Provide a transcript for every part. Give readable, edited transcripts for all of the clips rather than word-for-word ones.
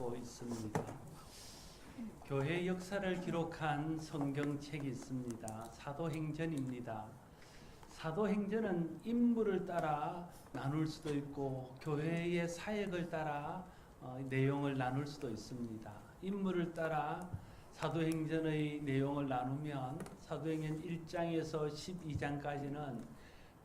가지고 있습니다. 교회 역사를 기록한 성경책이 있습니다. 사도행전입니다. 사도행전은 인물을 따라 나눌 수도 있고 교회의 사역을 따라 내용을 나눌 수도 있습니다. 인물을 따라 사도행전의 내용을 나누면 사도행전 1장에서 12장까지는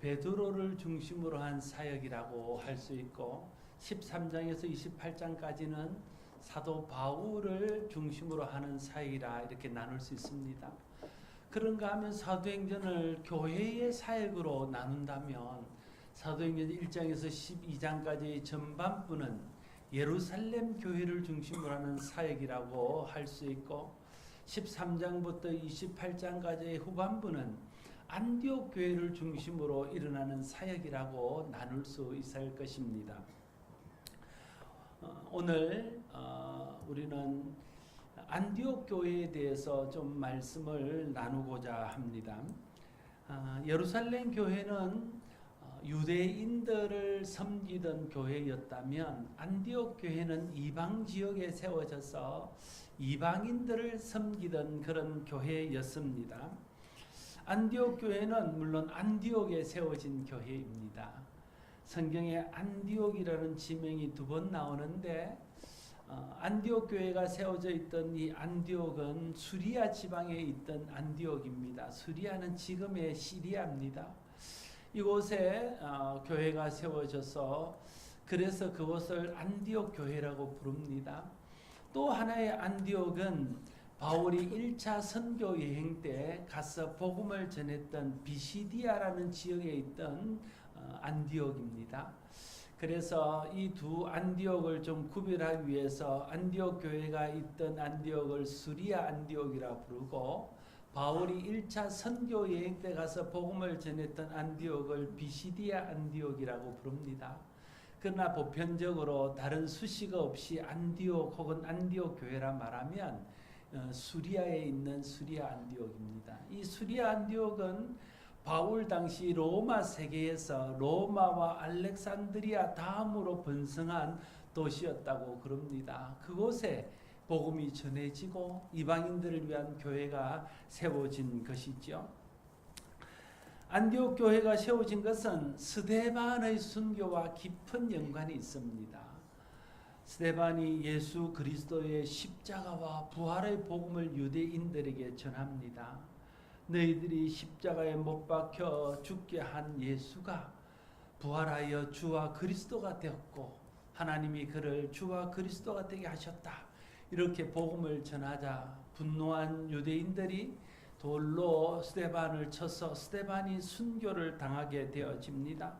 베드로를 중심으로 한 사역이라고 할 수 있고 13장에서 28장까지는 사도 바울을 중심으로 하는 사역이라 이렇게 나눌 수 있습니다. 그런가 하면 사도행전을 교회의 사역으로 나눈다면 사도행전 1장에서 12장까지의 전반부는 예루살렘 교회를 중심으로 하는 사역이라고 할 수 있고 13장부터 28장까지의 후반부는 안디옥 교회를 중심으로 일어나는 사역이라고 나눌 수 있을 것입니다. 오늘 우리는 안디옥 교회에 대해서 좀 말씀을 나누고자 합니다. 예루살렘 교회는 유대인들을 섬기던 교회였다면 안디옥 교회는 이방 지역에 세워져서 이방인들을 섬기던 그런 교회였습니다. 안디옥 교회는 물론 안디옥에 세워진 교회입니다. 성경에 안디옥이라는 지명이 2번 나오는데 안디옥 교회가 세워져 있던 이 안디옥은 수리아 지방에 있던 안디옥입니다. 수리아는 지금의 시리아입니다. 이곳에 교회가 세워져서 그래서 그곳을 안디옥 교회라고 부릅니다. 또 하나의 안디옥은 바울이 1차 선교 여행 때 가서 복음을 전했던 비시디아라는 지역에 있던 안디옥입니다. 그래서 이 두 안디옥을 좀 구별하기 위해서 안디옥 교회가 있던 안디옥을 수리아 안디옥이라 부르고 바울이 1차 선교 여행 때 가서 복음을 전했던 안디옥을 비시디아 안디옥이라고 부릅니다. 그러나 보편적으로 다른 수식어 없이 안디옥 혹은 안디옥 교회라 말하면 수리아에 있는 수리아 안디옥입니다. 이 수리아 안디옥은 바울 당시 로마 세계에서 로마와 알렉산드리아 다음으로 번성한 도시였다고 그럽니다. 그곳에 복음이 전해지고 이방인들을 위한 교회가 세워진 것이죠. 안디옥 교회가 세워진 것은 스데반의 순교와 깊은 연관이 있습니다. 스데반이 예수 그리스도의 십자가와 부활의 복음을 유대인들에게 전합니다. 너희들이 십자가에 못 박혀 죽게 한 예수가 부활하여 주와 그리스도가 되었고 하나님이 그를 주와 그리스도가 되게 하셨다. 이렇게 복음을 전하자 분노한 유대인들이 돌로 스데반을 쳐서 스데반이 순교를 당하게 되어집니다.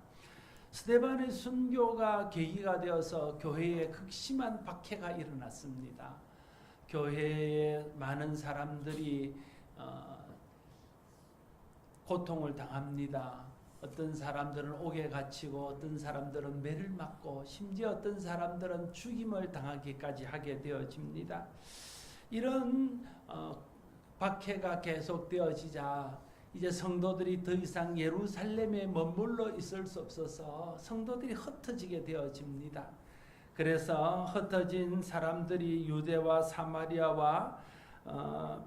스데반의 순교가 계기가 되어서 교회에 극심한 박해가 일어났습니다. 교회에 많은 사람들이 고통을 당합니다. 어떤 사람들은 옥에 갇히고 어떤 사람들은 매를 맞고 심지어 어떤 사람들은 죽임을 당하기까지 하게 되어집니다. 이런 박해가 계속되어지자 이제 성도들이 더 이상 예루살렘에 머물러 있을 수 없어서 성도들이 흩어지게 되어집니다. 그래서 흩어진 사람들이 유대와 사마리아와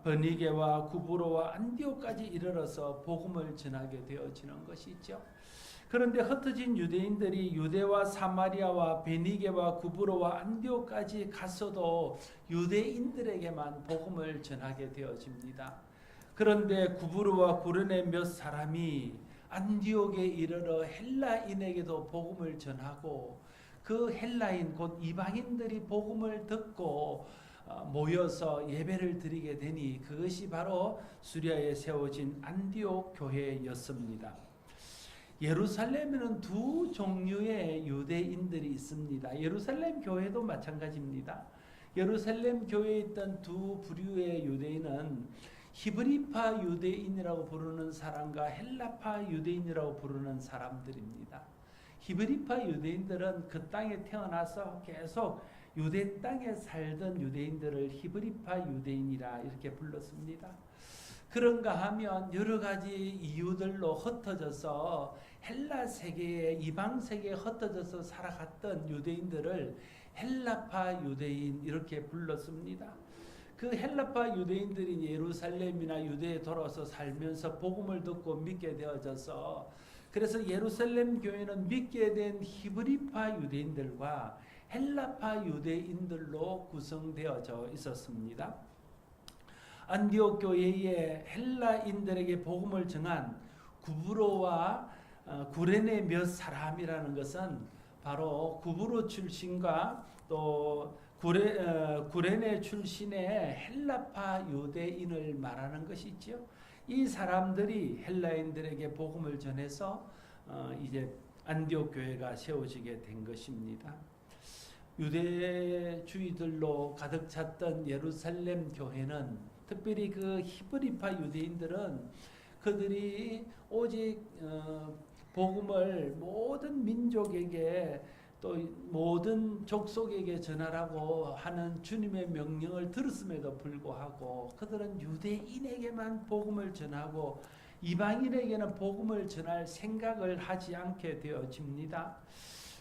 버니게와 구브로와 안디옥까지 이르러서 복음을 전하게 되어지는 것이죠. 그런데 흩어진 유대인들이 유대와 사마리아와 베니게와 구브로와 안디옥까지 갔어도 유대인들에게만 복음을 전하게 되어집니다. 그런데 구브로와 구르네 몇 사람이 안디옥에 이르러 헬라인에게도 복음을 전하고 그 헬라인 곧 이방인들이 복음을 듣고 모여서 예배를 드리게 되니 그것이 바로 수리아에 세워진 안디옥 교회였습니다. 예루살렘에는 2 종류의 유대인들이 있습니다. 예루살렘 교회도 마찬가지입니다. 예루살렘 교회에 있던 2 부류의 유대인은 히브리파 유대인이라고 부르는 사람과 헬라파 유대인이라고 부르는 사람들입니다. 히브리파 유대인들은 그 땅에 태어나서 계속 유대 땅에 살던 유대인들을 히브리파 유대인이라 이렇게 불렀습니다. 그런가 하면 여러 가지 이유들로 흩어져서 헬라 세계에, 이방 세계에 흩어져서 살아갔던 유대인들을 헬라파 유대인 이렇게 불렀습니다. 그 헬라파 유대인들이 예루살렘이나 유대에 돌아와서 살면서 복음을 듣고 믿게 되어져서, 그래서 예루살렘 교회는 믿게 된 히브리파 유대인들과 헬라파 유대인들로 구성되어져 있었습니다. 안디옥 교회에 헬라인들에게 복음을 전한 구브로와 구레네 몇 사람이라는 것은 바로 구브로 출신과 또 구레네 출신의 헬라파 유대인을 말하는 것이죠. 이 사람들이 헬라인들에게 복음을 전해서 이제 안디옥 교회가 세워지게 된 것입니다. 유대주의들로 가득 찼던 예루살렘 교회는, 특별히 그 히브리파 유대인들은 그들이 오직 복음을 모든 민족에게 또 모든 족속에게 전하라고 하는 주님의 명령을 들었음에도 불구하고 그들은 유대인에게만 복음을 전하고 이방인에게는 복음을 전할 생각을 하지 않게 되어집니다.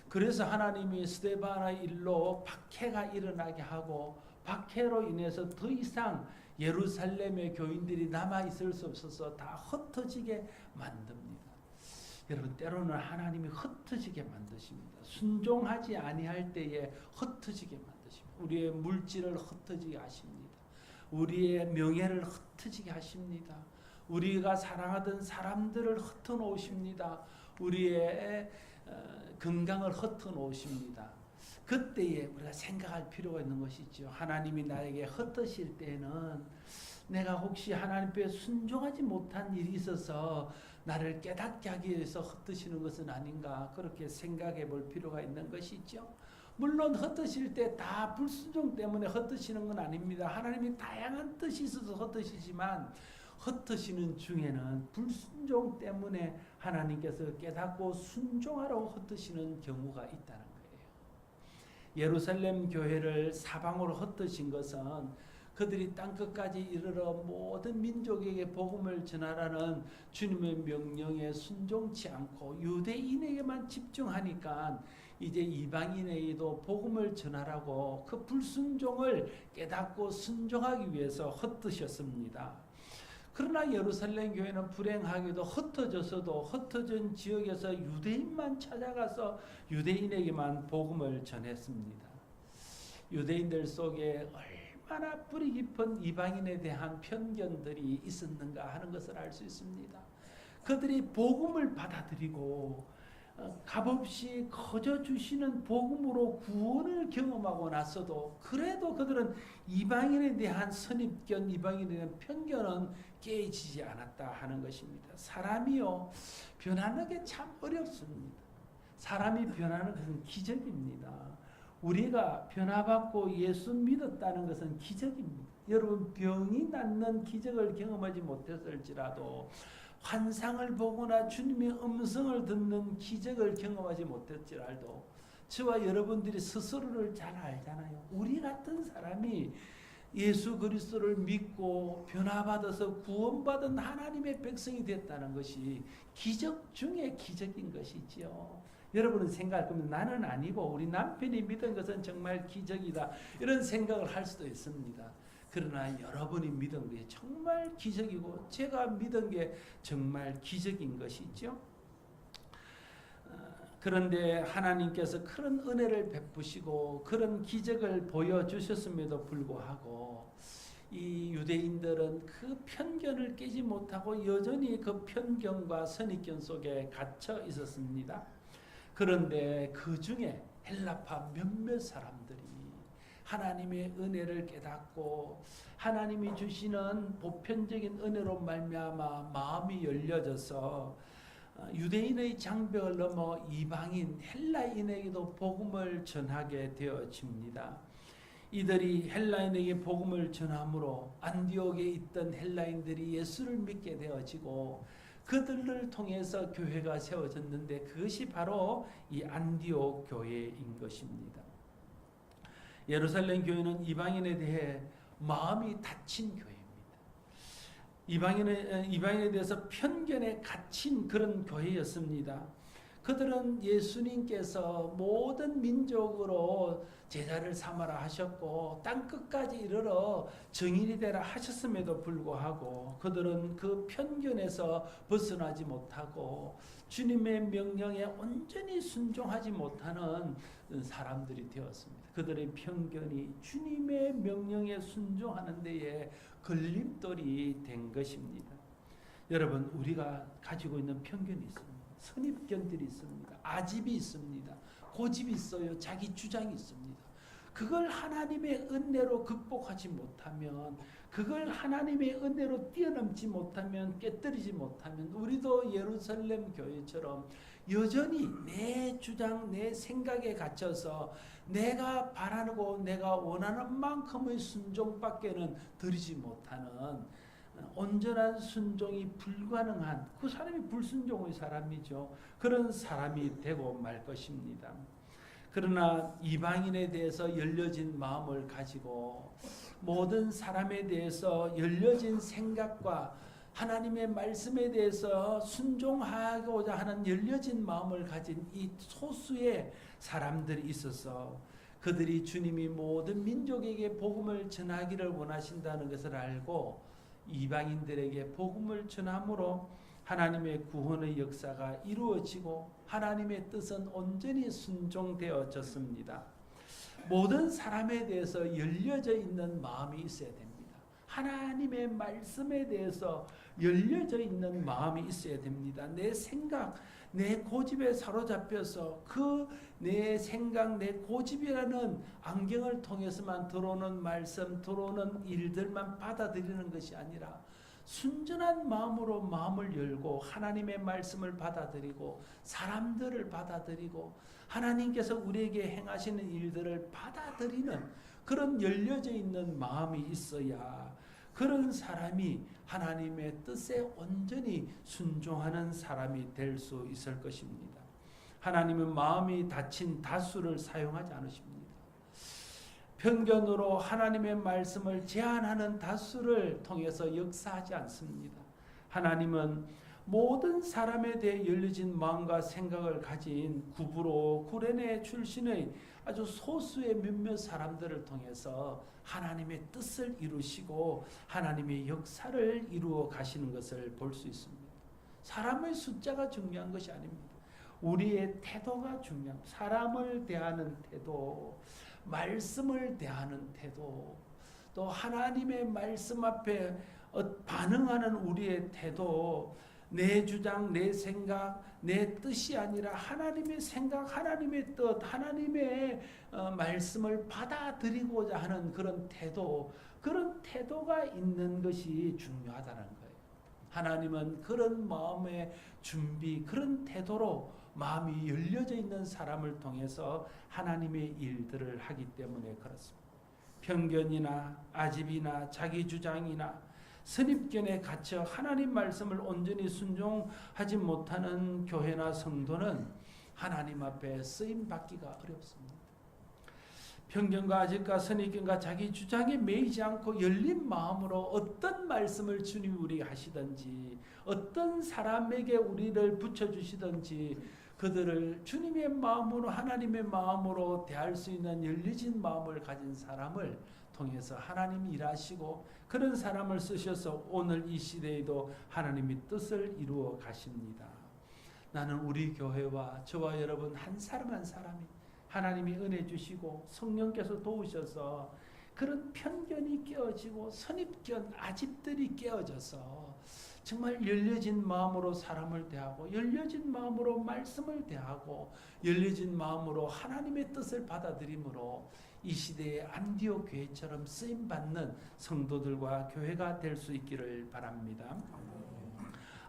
그래서 하나님이 스데반의 일로 박해가 일어나게 하고, 박해로 인해서 더 이상 예루살렘의 교인들이 남아 있을 수 없어서 다 흩어지게 만듭니다. 여러분, 때로는 하나님이 흩어지게 만드십니다. 순종하지 아니할 때에 흩어지게 만드십니다. 우리의 물질을 흩어지게 하십니다. 우리의 명예를 흩어지게 하십니다. 우리가 사랑하던 사람들을 흩어놓으십니다. 우리의 건강을 흩어놓으십니다. 그때에 우리가 생각할 필요가 있는 것이죠. 하나님이 나에게 흩으실 때는 내가 혹시 하나님께 순종하지 못한 일이 있어서 나를 깨닫게 하기 위해서 흩으시는 것은 아닌가, 그렇게 생각해 볼 필요가 있는 것이죠. 물론 흩으실 때 다 불순종 때문에 흩으시는 건 아닙니다. 하나님이 다양한 뜻이 있어서 흩으시지만 흩으시는 중에는 불순종 때문에 하나님께서 깨닫고 순종하라고 흩으시는 경우가 있다는 거예요. 예루살렘 교회를 사방으로 흩으신 것은 그들이 땅끝까지 이르러 모든 민족에게 복음을 전하라는 주님의 명령에 순종치 않고 유대인에게만 집중하니까 이제 이방인에게도 복음을 전하라고 그 불순종을 깨닫고 순종하기 위해서 흩으셨습니다. 그러나 예루살렘 교회는 불행하게도 흩어져서도 흩어진 지역에서 유대인만 찾아가서 유대인에게만 복음을 전했습니다. 유대인들 속에 얼마나 뿌리 깊은 이방인에 대한 편견들이 있었는가 하는 것을 알 수 있습니다. 그들이 복음을 받아들이고 값없이 거저 주시는 복음으로 구원을 경험하고 나서도 그래도 그들은 이방인에 대한 선입견, 이방인에 대한 편견은 깨지지 않았다 하는 것입니다. 사람이요, 변하는 게 참 어렵습니다. 사람이 변하는 것은 기적입니다. 우리가 변화받고 예수 믿었다는 것은 기적입니다. 여러분, 병이 낫는 기적을 경험하지 못했을지라도 환상을 보거나 주님의 음성을 듣는 기적을 경험하지 못했지라도 저와 여러분들이 스스로를 잘 알잖아요. 우리 같은 사람이 예수 그리스도를 믿고 변화받아서 구원받은 하나님의 백성이 됐다는 것이 기적 중에 기적인 것이지요. 여러분은 생각할 거면 나는 아니고 우리 남편이 믿은 것은 정말 기적이다, 이런 생각을 할 수도 있습니다. 그러나 여러분이 믿은 게 정말 기적이고 제가 믿은 게 정말 기적인 것이죠. 그런데 하나님께서 그런 은혜를 베푸시고 그런 기적을 보여주셨음에도 불구하고 이 유대인들은 그 편견을 깨지 못하고 여전히 그 편견과 선입견 속에 갇혀 있었습니다. 그런데 그 중에 헬라파 몇몇 사람들이 하나님의 은혜를 깨닫고 하나님이 주시는 보편적인 은혜로 말미암아 마음이 열려져서 유대인의 장벽을 넘어 이방인 헬라인에게도 복음을 전하게 되어집니다. 이들이 헬라인에게 복음을 전함으로 안디옥에 있던 헬라인들이 예수를 믿게 되어지고 그들을 통해서 교회가 세워졌는데 그것이 바로 이 안디옥 교회인 것입니다. 예루살렘 교회는 이방인에 대해 마음이 닫힌 교회입니다. 이방인에 대해서 편견에 갇힌 그런 교회였습니다. 그들은 예수님께서 모든 민족으로 제자를 삼아라 하셨고 땅 끝까지 이르러 정인이 되라 하셨음에도 불구하고 그들은 그 편견에서 벗어나지 못하고 주님의 명령에 온전히 순종하지 못하는 사람들이 되었습니다. 그들의 편견이 주님의 명령에 순종하는 데에 걸림돌이 된 것입니다. 여러분, 우리가 가지고 있는 편견이 있습니다. 선입견들이 있습니다. 아집이 있습니다. 고집이 있어요. 자기 주장이 있습니다. 그걸 하나님의 은혜로 극복하지 못하면, 그걸 하나님의 은혜로 뛰어넘지 못하면, 깨뜨리지 못하면 우리도 예루살렘 교회처럼 여전히 내 주장, 내 생각에 갇혀서 내가 바라고 내가 원하는 만큼의 순종밖에는 드리지 못하는 온전한 순종이 불가능한 그 사람이 불순종의 사람이죠. 그런 사람이 되고 말 것입니다. 그러나 이방인에 대해서 열려진 마음을 가지고 모든 사람에 대해서 열려진 생각과 하나님의 말씀에 대해서 순종하고자 하는 열려진 마음을 가진 이 소수의 사람들이 있어서 그들이 주님이 모든 민족에게 복음을 전하기를 원하신다는 것을 알고 이방인들에게 복음을 전함으로 하나님의 구원의 역사가 이루어지고 하나님의 뜻은 온전히 순종되어졌습니다. 모든 사람에 대해서 열려져 있는 마음이 있어야 됩니다. 하나님의 말씀에 대해서 열려져 있는 마음이 있어야 됩니다. 내 생각, 내 고집에 사로잡혀서 그 내 생각, 내 고집이라는 안경을 통해서만 들어오는 말씀, 들어오는 일들만 받아들이는 것이 아니라 순전한 마음으로 마음을 열고 하나님의 말씀을 받아들이고 사람들을 받아들이고 하나님께서 우리에게 행하시는 일들을 받아들이는 그런 열려져 있는 마음이 있어야 그런 사람이 하나님의 뜻에 온전히 순종하는 사람이 될 수 있을 것입니다. 하나님은 마음이 닫힌 다수를 사용하지 않으십니다. 편견으로 하나님의 말씀을 제한하는 다수를 통해서 역사하지 않습니다. 하나님은 모든 사람에 대해 열려진 마음과 생각을 가진 구브로 구레네 출신의 아주 소수의 몇몇 사람들을 통해서 하나님의 뜻을 이루시고 하나님의 역사를 이루어 가시는 것을 볼 수 있습니다. 사람의 숫자가 중요한 것이 아닙니다. 우리의 태도가 중요합니다. 사람을 대하는 태도, 말씀을 대하는 태도, 또 하나님의 말씀 앞에 반응하는 우리의 태도, 내 주장, 내 생각, 내 뜻이 아니라 하나님의 생각, 하나님의 뜻, 하나님의 말씀을 받아들이고자 하는 그런 태도, 그런 태도가 있는 것이 중요하다는 거예요. 하나님은 그런 마음의 준비, 그런 태도로 마음이 열려져 있는 사람을 통해서 하나님의 일들을 하기 때문에 그렇습니다. 편견이나 아집이나 자기 주장이나 선입견에 갇혀 하나님 말씀을 온전히 순종하지 못하는 교회나 성도는 하나님 앞에 쓰임 받기가 어렵습니다. 편견과 아집과 선입견과 자기 주장에 매이지 않고 열린 마음으로 어떤 말씀을 주님이 우리에게 하시든지 어떤 사람에게 우리를 붙여주시든지 그들을 주님의 마음으로 하나님의 마음으로 대할 수 있는 열려진 마음을 가진 사람을 통해서 하나님이 일하시고 그런 사람을 쓰셔서 오늘 이 시대에도 하나님의 뜻을 이루어 가십니다. 나는 우리 교회와 저와 여러분 한 사람 한 사람이 하나님이 은혜 주시고 성령께서 도우셔서 그런 편견이 깨어지고 선입견, 아집들이 깨어져서 정말 열려진 마음으로 사람을 대하고 열려진 마음으로 말씀을 대하고 열려진 마음으로 하나님의 뜻을 받아들임으로 이 시대의 안디옥 교회처럼 쓰임받는 성도들과 교회가 될 수 있기를 바랍니다.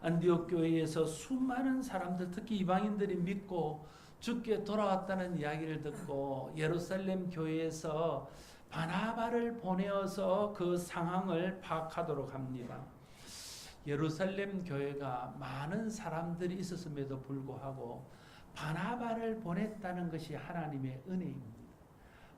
안디옥 교회에서 수많은 사람들, 특히 이방인들이 믿고 주께 돌아왔다는 이야기를 듣고 예루살렘 교회에서 바나바를 보내어서 그 상황을 파악하도록 합니다. 예루살렘 교회가 많은 사람들이 있었음에도 불구하고 바나바를 보냈다는 것이 하나님의 은혜입니다.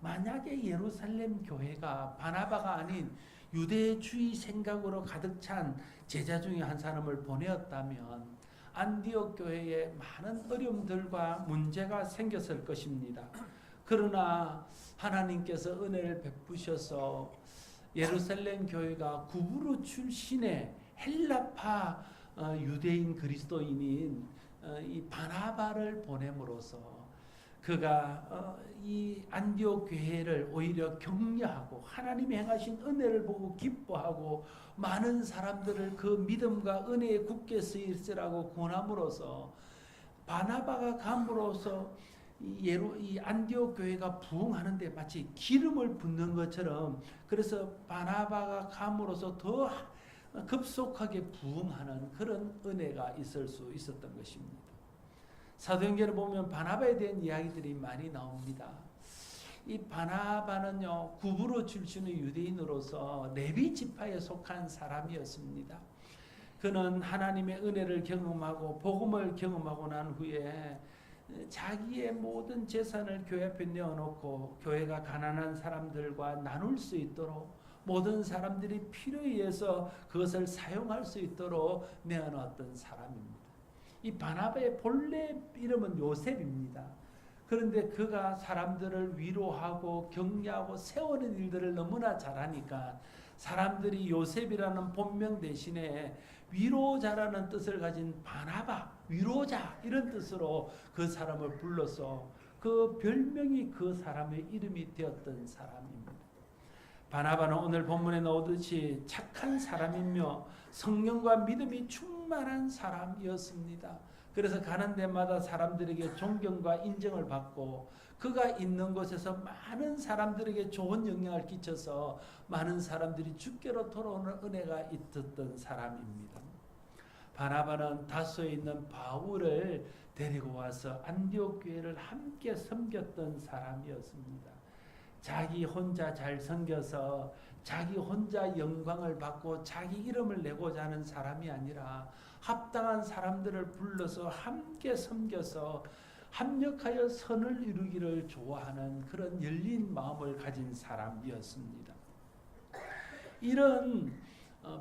만약에 예루살렘 교회가 바나바가 아닌 유대주의 생각으로 가득 찬 제자 중에 한 사람을 보내었다면 안디옥 교회에 많은 어려움들과 문제가 생겼을 것입니다. 그러나 하나님께서 은혜를 베푸셔서 예루살렘 교회가 구브로 출신의 헬라파 유대인 그리스도인인 이 바나바를 보냄으로써 그가 이 안디옥 교회를 오히려 격려하고 하나님이 행하신 은혜를 보고 기뻐하고 많은 사람들을 그 믿음과 은혜에 굳게 서 있으라고 권함으로써 바나바가 감으로써 이 안디옥 교회가 부흥하는데 마치 기름을 붓는 것처럼 그래서 바나바가 감으로써 더 급속하게 부흥하는 그런 은혜가 있을 수 있었던 것입니다. 사도행전을 보면 바나바에 대한 이야기들이 많이 나옵니다. 이 바나바는요, 구브로 출신의 유대인으로서 레위 지파에 속한 사람이었습니다. 그는 하나님의 은혜를 경험하고 복음을 경험하고 난 후에 자기의 모든 재산을 교회 앞에 내어놓고 교회가 가난한 사람들과 나눌 수 있도록 모든 사람들이 필요에 의해서 그것을 사용할 수 있도록 내어놓았던 사람입니다. 이 바나바의 본래 이름은 요셉입니다. 그런데 그가 사람들을 위로하고 격려하고 세우는 일들을 너무나 잘하니까 사람들이 요셉이라는 본명 대신에 위로자라는 뜻을 가진 바나바, 위로자 이런 뜻으로 그 사람을 불러서 그 별명이 그 사람의 이름이 되었던 사람입니다. 바나바는 오늘 본문에 나오듯이 착한 사람이며 성령과 믿음이 충만한 사람이었습니다. 그래서 가는 데마다 사람들에게 존경과 인정을 받고 그가 있는 곳에서 많은 사람들에게 좋은 영향을 끼쳐서 많은 사람들이 주께로 돌아오는 은혜가 있었던 사람입니다. 바나바는 다소에 있는 바울을 데리고 와서 안디옥 교회를 함께 섬겼던 사람이었습니다. 자기 혼자 잘 섬겨서 자기 혼자 영광을 받고 자기 이름을 내고자 하는 사람이 아니라 합당한 사람들을 불러서 함께 섬겨서 합력하여 선을 이루기를 좋아하는 그런 열린 마음을 가진 사람이었습니다. 이런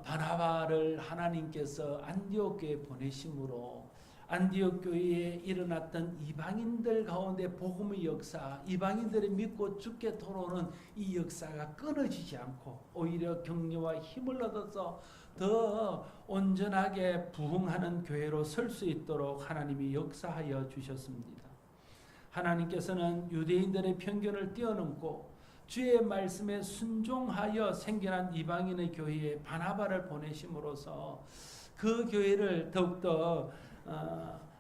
바나바를 하나님께서 안디옥 교회에 보내심으로 안디옥 교회에 일어났던 이방인들 가운데 복음의 역사, 이방인들이 믿고 주께 돌아오는 이 역사가 끊어지지 않고 오히려 격려와 힘을 얻어서 더 온전하게 부흥하는 교회로 설 수 있도록 하나님이 역사하여 주셨습니다. 하나님께서는 유대인들의 편견을 뛰어넘고 주의 말씀에 순종하여 생겨난 이방인의 교회에 바나바를 보내심으로써 그 교회를 더욱더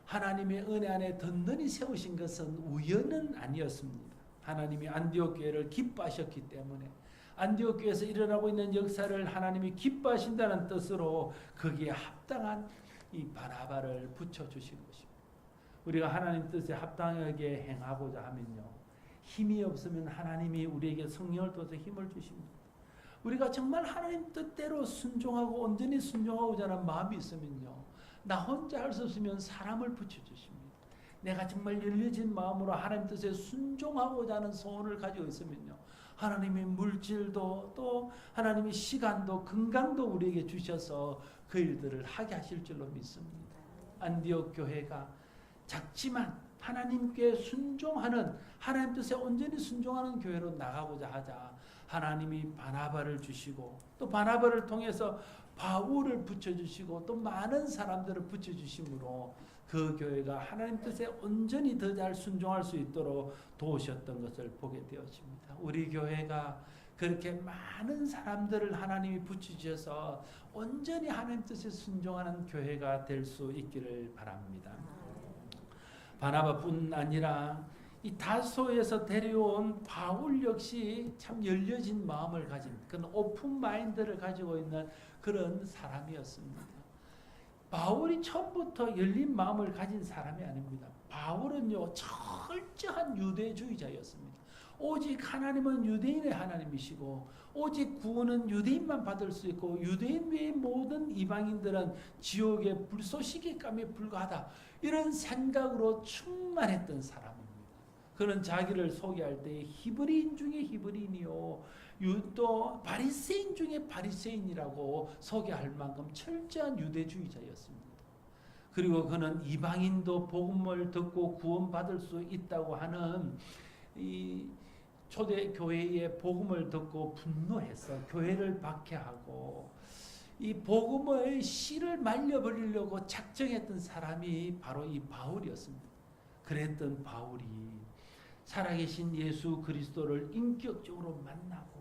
하나님의 은혜 안에 든든히 세우신 것은 우연은 아니었습니다. 하나님이 안디옥 교회를 기뻐하셨기 때문에 안디옥 교회에서 일어나고 있는 역사를 하나님이 기뻐하신다는 뜻으로 거기에 합당한 이 바나바를 붙여주신 것입니다. 우리가 하나님 뜻에 합당하게 행하고자 하면요, 힘이 없으면 하나님이 우리에게 성령을 통해서 힘을 주십니다. 우리가 정말 하나님 뜻대로 순종하고 온전히 순종하고자 하는 마음이 있으면요, 나 혼자 할 수 없으면 사람을 붙여주십니다. 내가 정말 열려진 마음으로 하나님 뜻에 순종하고자 하는 소원을 가지고 있으면요, 하나님이 물질도 또 하나님이 시간도 건강도 우리에게 주셔서 그 일들을 하게 하실 줄로 믿습니다. 안디옥 교회가 작지만 하나님께 순종하는, 하나님 뜻에 온전히 순종하는 교회로 나가고자 하자 하나님이 바나바를 주시고 또 바나바를 통해서 바울을 붙여주시고 또 많은 사람들을 붙여주심으로 그 교회가 하나님 뜻에 온전히 더 잘 순종할 수 있도록 도우셨던 것을 보게 되었습니다. 우리 교회가 그렇게 많은 사람들을 하나님이 붙여주셔서 온전히 하나님 뜻에 순종하는 교회가 될 수 있기를 바랍니다. 바나바뿐 아니라 이 다소에서 데려온 바울 역시 참 열려진 마음을 가진 그런 오픈 마인드를 가지고 있는 그런 사람이었습니다. 바울이 처음부터 열린 마음을 가진 사람이 아닙니다. 바울은요, 철저한 유대주의자였습니다. 오직 하나님은 유대인의 하나님이시고 오직 구원은 유대인만 받을 수 있고 유대인 외의 모든 이방인들은 지옥의 불쏘시개감에 불과하다, 이런 생각으로 충만했던 사람입니다. 그는 자기를 소개할 때 히브리인 중에 히브리인이요 또 바리새인 중에 바리새인이라고 소개할 만큼 철저한 유대주의자였습니다. 그리고 그는 이방인도 복음을 듣고 구원받을 수 있다고 하는 이 초대 교회의 복음을 듣고 분노해서 교회를 박해하고 이 복음의 씨를 말려버리려고 작정했던 사람이 바로 이 바울이었습니다. 그랬던 바울이 살아계신 예수 그리스도를 인격적으로 만나고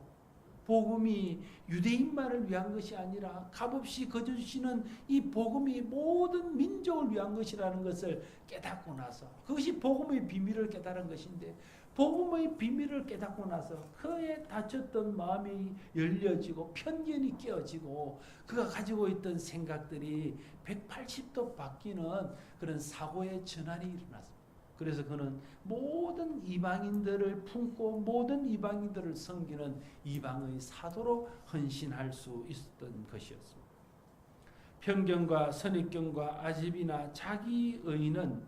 복음이 유대인만을 위한 것이 아니라 값없이 거저주시는 이 복음이 모든 민족을 위한 것이라는 것을 깨닫고 나서 그것이 복음의 비밀을 깨달은 것인데 복음의 비밀을 깨닫고 나서 그의 닫혔던 마음이 열려지고 편견이 깨어지고 그가 가지고 있던 생각들이 180도 바뀌는 그런 사고의 전환이 일어났습니다. 그래서 그는 모든 이방인들을 품고 모든 이방인들을 섬기는 이방의 사도로 헌신할 수 있었던 것이었습니다. 편견과 선입견과 아집이나 자기의는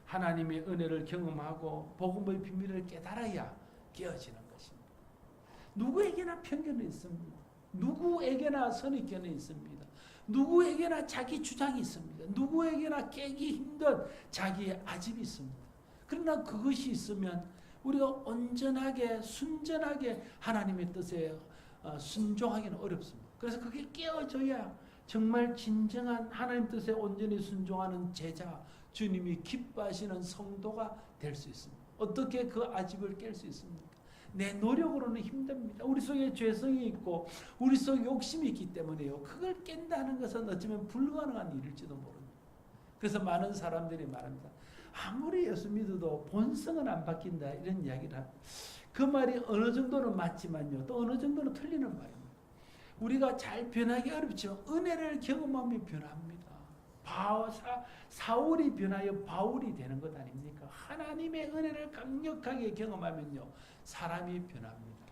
하나님의 은혜를 경험하고 복음의 비밀을 깨달아야 깨어지는 것입니다. 누구에게나 편견이 있습니다. 누구에게나 선입견이 있습니다. 누구에게나 자기 주장이 있습니다. 누구에게나 깨기 힘든 자기의 아집이 있습니다. 그러나 그것이 있으면 우리가 온전하게 순전하게 하나님의 뜻에 순종하기는 어렵습니다. 그래서 그게 깨어져야 정말 진정한 하나님 뜻에 온전히 순종하는 제자, 주님이 기뻐하시는 성도가 될 수 있습니다. 어떻게 그 아집을 깰 수 있습니까? 내 노력으로는 힘듭니다. 우리 속에 죄성이 있고 우리 속에 욕심이 있기 때문에요. 그걸 깬다는 것은 어쩌면 불가능한 일일지도 모릅니다. 그래서 많은 사람들이 말합니다. 아무리 예수 믿어도 본성은 안 바뀐다 이런 이야기를 합니다. 그 말이 어느 정도는 맞지만요. 또 어느 정도는 틀리는 말입니다. 우리가 잘 변하기 어렵죠. 은혜를 경험하면 변합니다. 사울이 변하여 바울이 되는 것 아닙니까? 하나님의 은혜를 강력하게 경험하면요. 사람이 변합니다.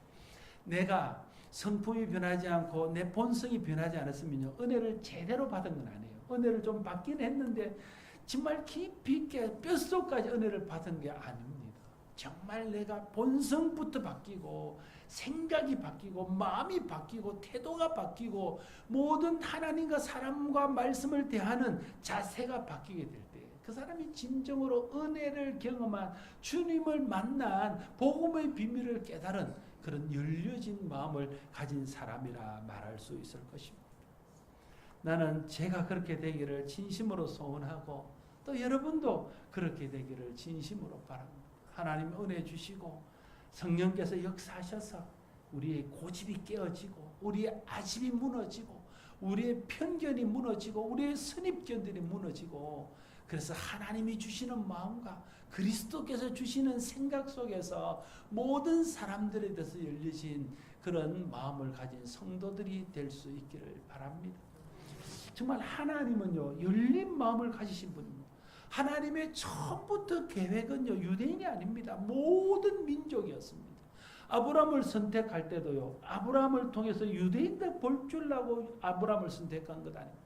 내가 성품이 변하지 않고 내 본성이 변하지 않았으면요. 은혜를 제대로 받은 건 아니에요. 은혜를 좀 받긴 했는데 정말 깊이 있게 뼛속까지 은혜를 받은 게 아닙니다. 정말 내가 본성부터 바뀌고 생각이 바뀌고 마음이 바뀌고 태도가 바뀌고 모든 하나님과 사람과 말씀을 대하는 자세가 바뀌게 될 때 그 사람이 진정으로 은혜를 경험한 주님을 만난 복음의 비밀을 깨달은 그런 열려진 마음을 가진 사람이라 말할 수 있을 것입니다. 나는 제가 그렇게 되기를 진심으로 소원하고 또 여러분도 그렇게 되기를 진심으로 바랍니다. 하나님 은혜 주시고 성령께서 역사하셔서 우리의 고집이 깨어지고 우리의 아집이 무너지고 우리의 편견이 무너지고 우리의 선입견들이 무너지고 그래서 하나님이 주시는 마음과 그리스도께서 주시는 생각 속에서 모든 사람들에 대해서 열려진 그런 마음을 가진 성도들이 될 수 있기를 바랍니다. 정말 하나님은요 열린 마음을 가지신 분입니다. 하나님의 처음부터 계획은요 유대인이 아닙니다. 모든 민족이었습니다. 아브라함을 선택할 때도요 아브라함을 통해서 유대인들 볼 줄라고 아브라함을 선택한 것 아닙니다.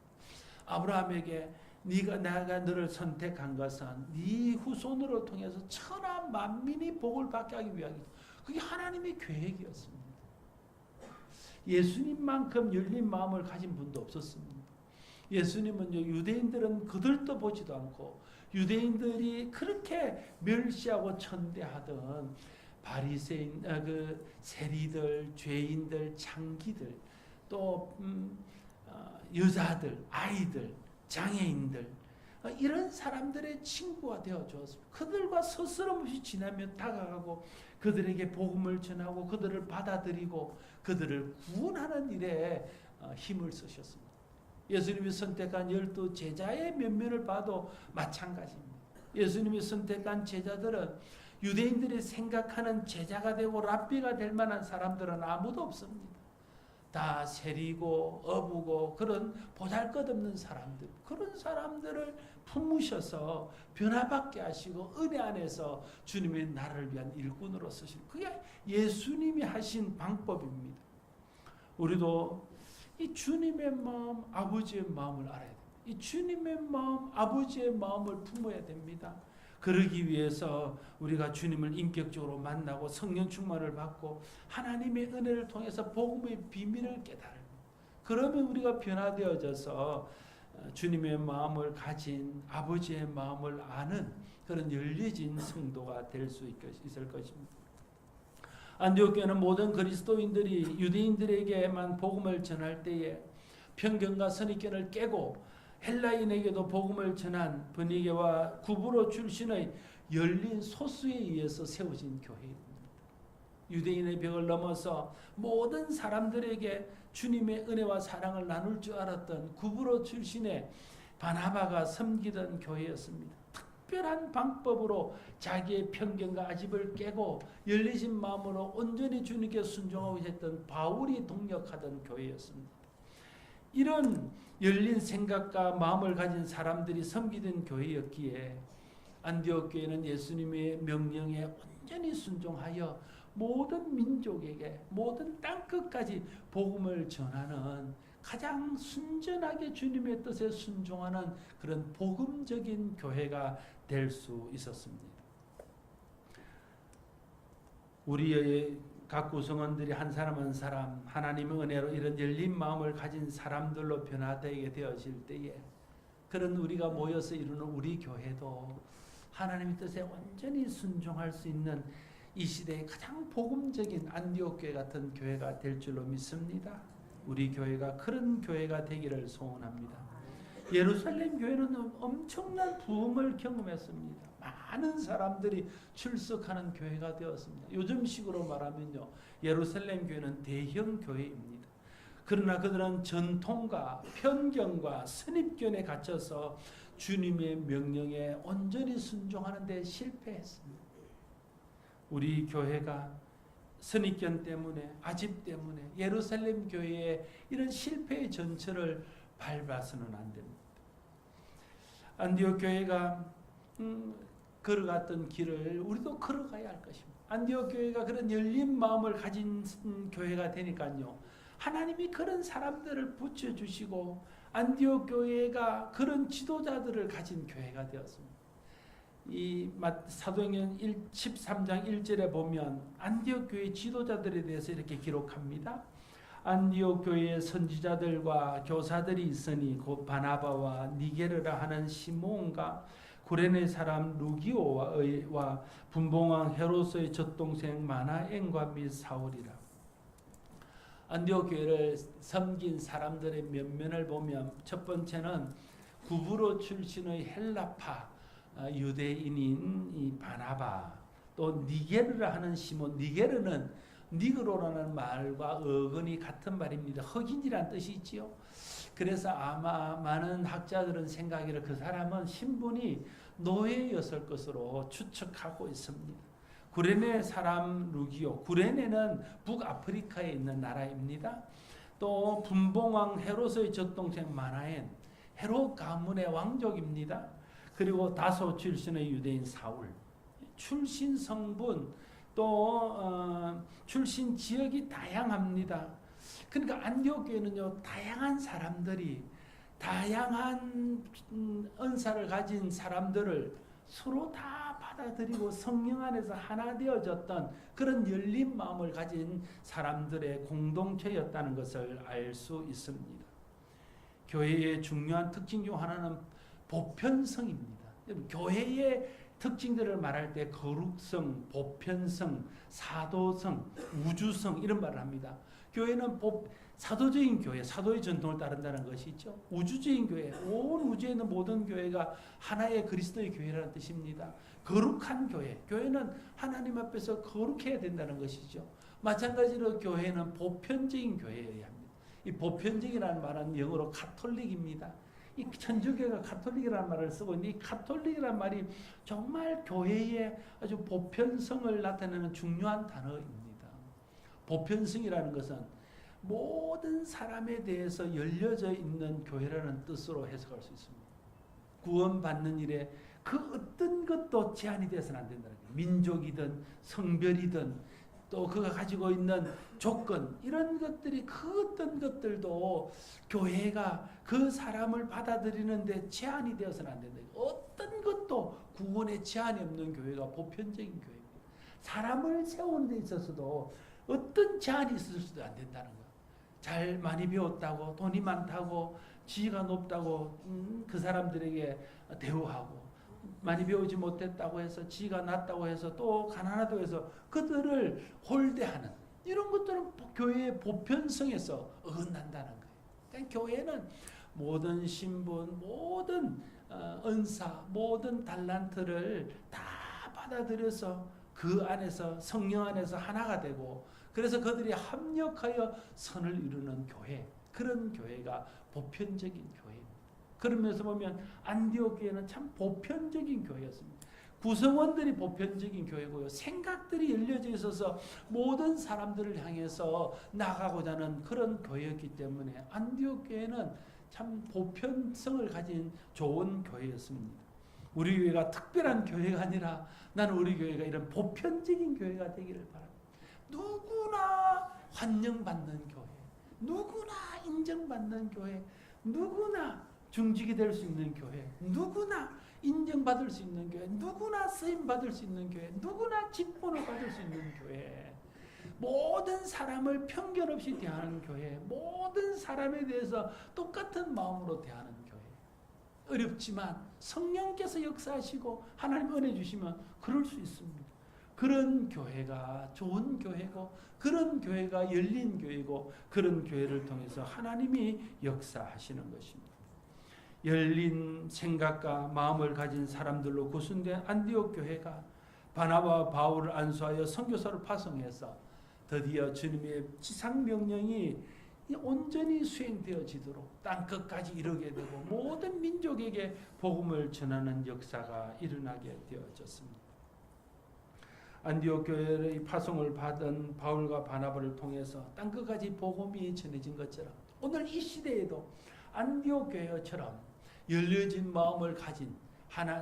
아브라함에게 내가 너를 선택한 것은 네 후손으로 통해서 천하 만민이 복을 받게 하기 위하여 그게 하나님의 계획이었습니다. 예수님만큼 열린 마음을 가진 분도 없었습니다. 예수님은요 유대인들은 거들떠보지도 않고 유대인들이 그렇게 멸시하고 천대하던 바리새인, 그 세리들, 죄인들, 장기들, 또 여자들, 아이들, 장애인들 이런 사람들의 친구가 되어 주었습니다. 그들과 스스럼 없이 지나며 다가가고 그들에게 복음을 전하고 그들을 받아들이고 그들을 구원하는 일에 힘을 쓰셨습니다. 예수님이 선택한 12 제자의 면면을 봐도 마찬가지입니다. 예수님이 선택한 제자들은 유대인들이 생각하는 제자가 되고 랍비가 될 만한 사람들은 아무도 없습니다. 다 세리고 어부고 그런 보잘것없는 사람들, 그런 사람들을 품으셔서 변화받게 하시고 은혜 안에서 주님의 나라를 위한 일꾼으로 쓰시는 그게 예수님이 하신 방법입니다. 우리도 이 주님의 마음, 아버지의 마음을 알아야 됩니다. 이 주님의 마음, 아버지의 마음을 품어야 됩니다. 그러기 위해서 우리가 주님을 인격적으로 만나고 성령 충만을 받고 하나님의 은혜를 통해서 복음의 비밀을 깨달고, 그러면 우리가 변화되어져서 주님의 마음을 가진 아버지의 마음을 아는 그런 열려진 성도가 될 수 있을 것입니다. 안디옥 교회는 모든 그리스도인들이 유대인들에게만 복음을 전할 때에 편견과 선입견을 깨고 헬라인에게도 복음을 전한 브니게와 구브로 출신의 열린 소수에 의해서 세워진 교회입니다. 유대인의 벽을 넘어서 모든 사람들에게 주님의 은혜와 사랑을 나눌 줄 알았던 구브로 출신의 바나바가 섬기던 교회였습니다. 특별한 방법으로 자기의 편견과 아집을 깨고 열리신 마음으로 온전히 주님께 순종하고 있었던 바울이 동력하던 교회였습니다. 이런 열린 생각과 마음을 가진 사람들이 섬기던 교회였기에 안디옥 교회는 예수님의 명령에 온전히 순종하여 모든 민족에게 모든 땅끝까지 복음을 전하는 가장 순전하게 주님의 뜻에 순종하는 그런 복음적인 교회가 될 수 있었습니다. 우리의 각 구성원들이 한 사람 한 사람 하나님의 은혜로 이런 열린 마음을 가진 사람들로 변화되게 되어질 때에 그런 우리가 모여서 이루는 우리 교회도 하나님의 뜻에 온전히 순종할 수 있는 이 시대의 가장 복음적인 안디옥 교회 같은 교회가 될 줄로 믿습니다. 우리 교회가 그런 교회가 되기를 소원합니다. 예루살렘 교회는 엄청난 부흥을 경험했습니다. 많은 사람들이 출석하는 교회가 되었습니다. 요즘식으로 말하면요, 예루살렘 교회는 대형 교회입니다. 그러나 그들은 전통과 편견과 선입견에 갇혀서 주님의 명령에 온전히 순종하는 데 실패했습니다. 우리 교회가 선입견 때문에 아집 때문에 예루살렘 교회의 이런 실패의 전철을 밟아서는 안 됩니다. 안디옥 교회가 걸어갔던 길을 우리도 걸어가야 할 것입니다. 안디옥 교회가 그런 열린 마음을 가진 교회가 되니까요, 하나님이 그런 사람들을 붙여주시고 안디옥 교회가 그런 지도자들을 가진 교회가 되었습니다. 이 사도행전 13장 1절에 보면 안디옥 교회 지도자들에 대해서 이렇게 기록합니다. 안디옥 교회의 선지자들과 교사들이 있으니 곧 바나바와 니게르라 하는 시몬과 구레네 사람 루기오와 분봉왕 헤롯의 젖동생 마나엔과 및 사울이라. 안디옥 교회를 섬긴 사람들의 면면을 보면 첫 번째는 구브로 출신의 헬라파 유대인인 이 바나바, 또 니게르라 하는 시몬. 니게르는 니그로라는 말과 어근이 같은 말입니다. 흑인이란 뜻이 있지요. 그래서 아마 많은 학자들은 생각하기를 그 사람은 신분이 노예였을 것으로 추측하고 있습니다. 구레네 사람 루기오. 구레네는 북아프리카에 있는 나라입니다. 또 분봉왕 헤롯의 젖동생 마나엔. 헤롯 가문의 왕족입니다. 그리고 다소 출신의 유대인 사울. 출신 성분 또 출신 지역이 다양합니다. 그러니까 안디옥 교회는요, 다양한 사람들이 다양한 은사를 가진 사람들을 서로 다 받아들이고 성령 안에서 하나 되어졌던 그런 열린 마음을 가진 사람들의 공동체였다는 것을 알 수 있습니다. 교회의 중요한 특징 중 하나는 보편성입니다. 교회의 특징들을 말할 때 거룩성, 보편성, 사도성, 우주성 이런 말을 합니다. 교회는 사도적인 교회, 사도의 전통을 따른다는 것이 있죠. 우주적인 교회, 온 우주에 있는 모든 교회가 하나의 그리스도의 교회라는 뜻입니다. 거룩한 교회, 교회는 하나님 앞에서 거룩해야 된다는 것이죠. 마찬가지로 교회는 보편적인 교회여야 합니다. 이 보편적이라는 말은 영어로 카톨릭입니다. 이 천주교가 카톨릭이라는 말을 쓰고 있는데 이 카톨릭이라는 말이 정말 교회의 아주 보편성을 나타내는 중요한 단어입니다. 보편성이라는 것은 모든 사람에 대해서 열려져 있는 교회라는 뜻으로 해석할 수 있습니다. 구원받는 일에 그 어떤 것도 제한이 되어서는 안 된다는 거예요. 민족이든 성별이든 또 그가 가지고 있는 조건 이런 것들이 그 어떤 것들도 교회가 그 사람을 받아들이는데 제한이 되어서는 안 된다. 어떤 것도 구원에 제한이 없는 교회가 보편적인 교회입니다. 사람을 세우는 데 있어서도 어떤 제한이 있어서도 안 된다는 거예요. 잘 많이 배웠다고, 돈이 많다고, 지위가 높다고 그 사람들에게 대우하고, 많이 배우지 못했다고 해서 지위가 낮다고 해서 또 가난하다고 해서 그들을 홀대하는 이런 것들은 교회의 보편성에서 어긋난다는 거예요. 그러니까 교회는 모든 신분, 모든 은사, 모든 달란트를 다 받아들여서 그 안에서 성령 안에서 하나가 되고, 그래서 그들이 합력하여 선을 이루는 교회, 그런 교회가 보편적인 교회입니다. 그러면서 보면 안디옥 교회는 참 보편적인 교회였습니다. 구성원들이 보편적인 교회고요. 생각들이 열려져 있어서 모든 사람들을 향해서 나가고자 하는 그런 교회였기 때문에 안디옥 교회는 참 보편성을 가진 좋은 교회였습니다. 우리 교회가 특별한 교회가 아니라 나는 우리 교회가 이런 보편적인 교회가 되기를 바랍니다. 누구나 환영받는 교회, 누구나 인정받는 교회, 누구나 중직이 될 수 있는 교회, 누구나 인정받을 수 있는 교회, 누구나 쓰임받을 수 있는 교회, 누구나 직분을 받을 수 있는 교회, 모든 사람을 편견 없이 대하는 교회, 모든 사람에 대해서 똑같은 마음으로 대하는 교회. 어렵지만 성령께서 역사하시고 하나님 은혜 주시면 그럴 수 있습니다. 그런 교회가 좋은 교회고, 그런 교회가 열린 교회고, 그런 교회를 통해서 하나님이 역사하시는 것입니다. 열린 생각과 마음을 가진 사람들로 구성된 안디옥 교회가 바나바와 바울을 안수하여 선교사를 파송해서 드디어 주님의 지상명령이 온전히 수행되어지도록 땅끝까지 이르게 되고 모든 민족에게 복음을 전하는 역사가 일어나게 되어졌습니다. 안디옥 교회의 파송을 받은 바울과 바나바를 통해서 땅끝까지 복음이 전해진 것처럼 오늘 이 시대에도 안디옥 교회처럼 열려진 마음을 가진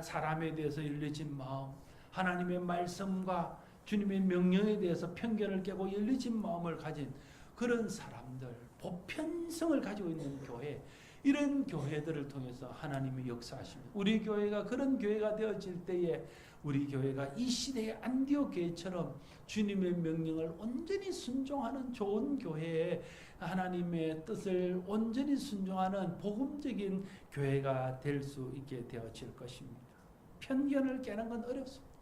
사람에 대해서 열려진 마음, 하나님의 말씀과 주님의 명령에 대해서 편견을 깨고 열려진 마음을 가진 그런 사람들, 보편성을 가지고 있는 교회, 이런 교회들을 통해서 하나님이 역사하십니다. 우리 교회가 그런 교회가 되어질 때에 우리 교회가 이 시대의 안디옥 교회처럼 주님의 명령을 온전히 순종하는 좋은 교회에 하나님의 뜻을 온전히 순종하는 복음적인 교회가 될 수 있게 되어질 것입니다. 편견을 깨는 건 어렵습니다.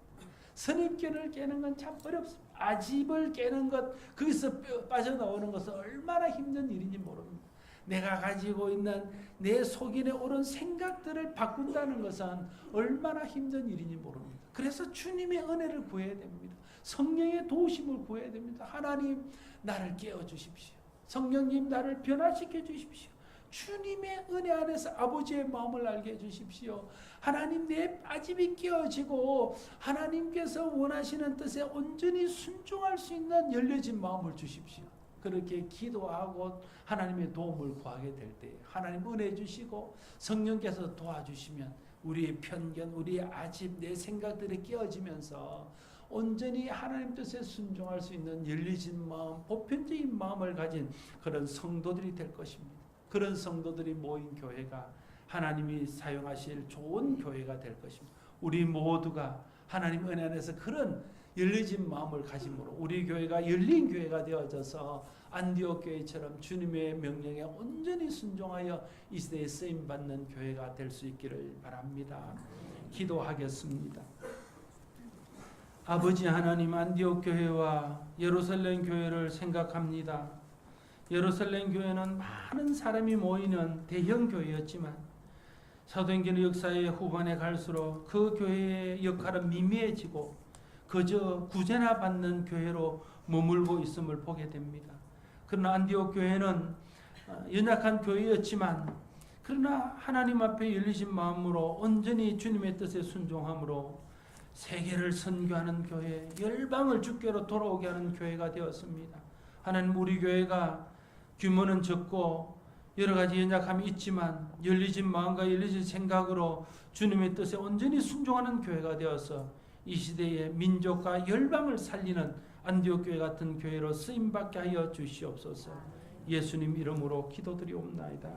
선입견을 깨는 건 참 어렵습니다. 아집을 깨는 것, 거기서 빠져나오는 것은 얼마나 힘든 일인지 모릅니다. 내가 가지고 있는 내 속인에 옳은 생각들을 바꾼다는 것은 얼마나 힘든 일인지 모릅니다. 그래서 주님의 은혜를 구해야 됩니다. 성령의 도우심을 구해야 됩니다. 하나님, 나를 깨워주십시오. 성령님, 나를 변화시켜 주십시오. 주님의 은혜 안에서 아버지의 마음을 알게 해주십시오. 하나님, 내 빠짐이 깨어지고 하나님께서 원하시는 뜻에 온전히 순종할 수 있는 열려진 마음을 주십시오. 그렇게 기도하고 하나님의 도움을 구하게 될 때 하나님 은혜 주시고 성령께서 도와주시면 우리의 편견, 우리의 아집, 내 생각들이 깨어지면서 온전히 하나님 뜻에 순종할 수 있는 열리진 마음, 보편적인 마음을 가진 그런 성도들이 될 것입니다. 그런 성도들이 모인 교회가 하나님이 사용하실 좋은 교회가 될 것입니다. 우리 모두가 하나님 은혜 안에서 그런 열리진 마음을 가짐으로 우리 교회가 열린 교회가 되어져서 안디옥 교회처럼 주님의 명령에 온전히 순종하여 이 시대에 쓰임받는 교회가 될 수 있기를 바랍니다. 기도하겠습니다. 아버지 하나님, 안디옥 교회와 예루살렘 교회를 생각합니다. 예루살렘 교회는 많은 사람이 모이는 대형 교회였지만 사도행전 역사의 후반에 갈수록 그 교회의 역할은 미미해지고 그저 구제나 받는 교회로 머물고 있음을 보게 됩니다. 그러나 안디옥 교회는 연약한 교회였지만 그러나 하나님 앞에 열리신 마음으로 온전히 주님의 뜻에 순종함으로 세계를 선교하는 교회, 열방을 주께로 돌아오게 하는 교회가 되었습니다. 하나님, 우리 교회가 규모는 적고 여러 가지 연약함이 있지만 열리진 마음과 열리진 생각으로 주님의 뜻에 온전히 순종하는 교회가 되어서 이 시대의 민족과 열방을 살리는 안디옥 교회 같은 교회로 쓰임받게 하여 주시옵소서. 예수님 이름으로 기도드리옵나이다.